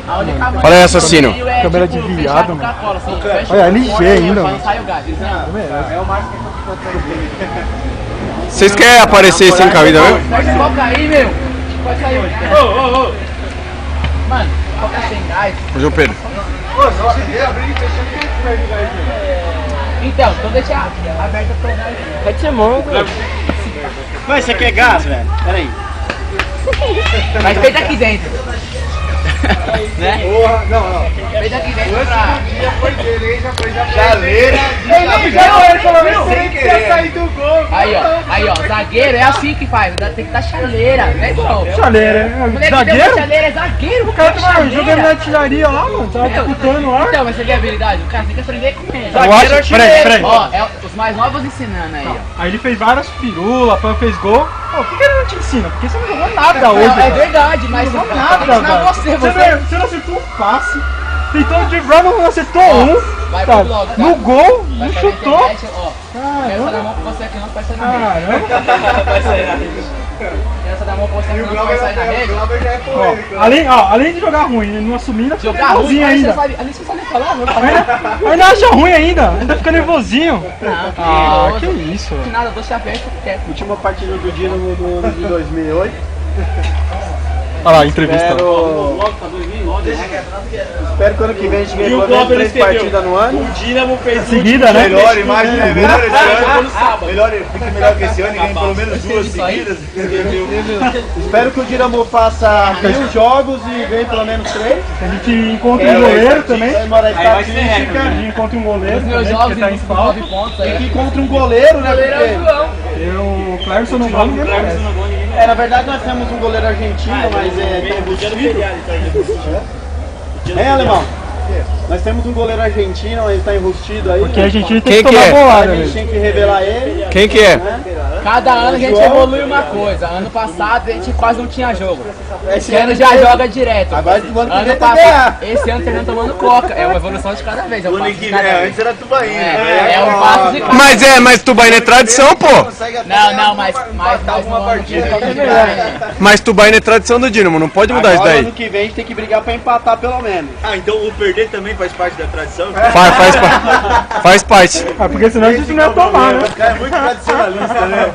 Olha aí, assassino. Câmera de viado, mano. Olha, LG ainda, mano. É o máximo que eu tô. Vocês querem aparecer sem camisa mesmo? Pode colocar aí, meu. Pode sair. Ô. Mano, coloca sem gás. Ô, João Pedro. Então deixa aberta pra gás. Pode ser mongo. Mas você quer gás, velho? Pera aí. Mas feita aqui dentro. Né? Porra, não. Feita aqui dentro pra... Já foi dele, já foi chaleira. Ele pelo menos sem querer sair do gol. Aí, ó, zagueiro é assim que faz, tem que dar chaleira, né, irmão? Chaleira, zagueiro? Chaleira é zagueiro, O cara tava jogando na artilharia lá, mano. Tava disputando lá. Então, mas você vê a habilidade, o cara tem que aprender com ele. Eu acho, peraí. Ó, é os mais novos ensinando aí, ó. Aí ele fez várias firulas, fez gol. Pô, por que ele não te ensina? Porque você não jogou nada hoje. Não, é verdade, mas não jogou tem nada, que ensinar velho. Você não acertou um passe. Tentou de não acertou vai tá? pro blog, tá? No gol, Vai não sair na chutou. internet, ó. Quero dar mão pra você aqui, não vai sair na rede. Caramba. Vai sair na rede. Quero dar mão pra você aqui, não vai sair na rede. Além de jogar ruim, ele não assumir, ainda fica Jogar ruim, nervosinho ainda. ali você sabe falar, não. Ainda acha ruim ainda, ainda fica nervosinho. Não, que isso. Que nada, deixa aberto, quieto. Última partida do Dinamo no ano de 2008. Olha lá, a entrevista. Espero que ano que vem a gente ganhe pelo menos 3 partidas no ano. O Dinamo fez Seguida, né? Melhor imagem, né? Melhor esse ano. Fica melhor que esse ano e ganhe pelo menos 2 seguidas. Espero que o Dinamo faça 1000 jogos e ganhe pelo menos 3. A gente encontra um goleiro também. A estatística. A gente encontra um goleiro Os meus também, jogos que tá em em falta. 9 pontos E aí. que encontra um goleiro, né? O Clérison não vale, ninguém merece. Na verdade nós temos um goleiro argentino, mas tá enrustido. Alemão? Nós temos um goleiro argentino, ele tá enrustido aí. Porque a gente tem Quem que que tomar é? A bolada, gente né? tem que revelar ele. Quem que é? Né? Cada ano a gente João. evolui uma coisa. Ano passado a gente quase não tinha jogo. Esse Esse ano já joga direto. Agora do ano que vem Ano tá passado, ganhar. esse ano terminando tomando coca. É uma evolução de cada vez. É um passo de cada vez. Antes era Tubaína. É um passo de cada Mas Tubaína é tradição, pô. Não, mas no ano que vem tá melhor. Mas Tubaína é tradição do Dinamo, não pode mudar isso Agora, daí. ano que vem a gente tem que brigar pra empatar pelo menos. Ah, então o perder também faz parte da tradição? Faz parte. Ah, porque senão a gente não ia tomar, né? O cara é muito tradicionalista, né?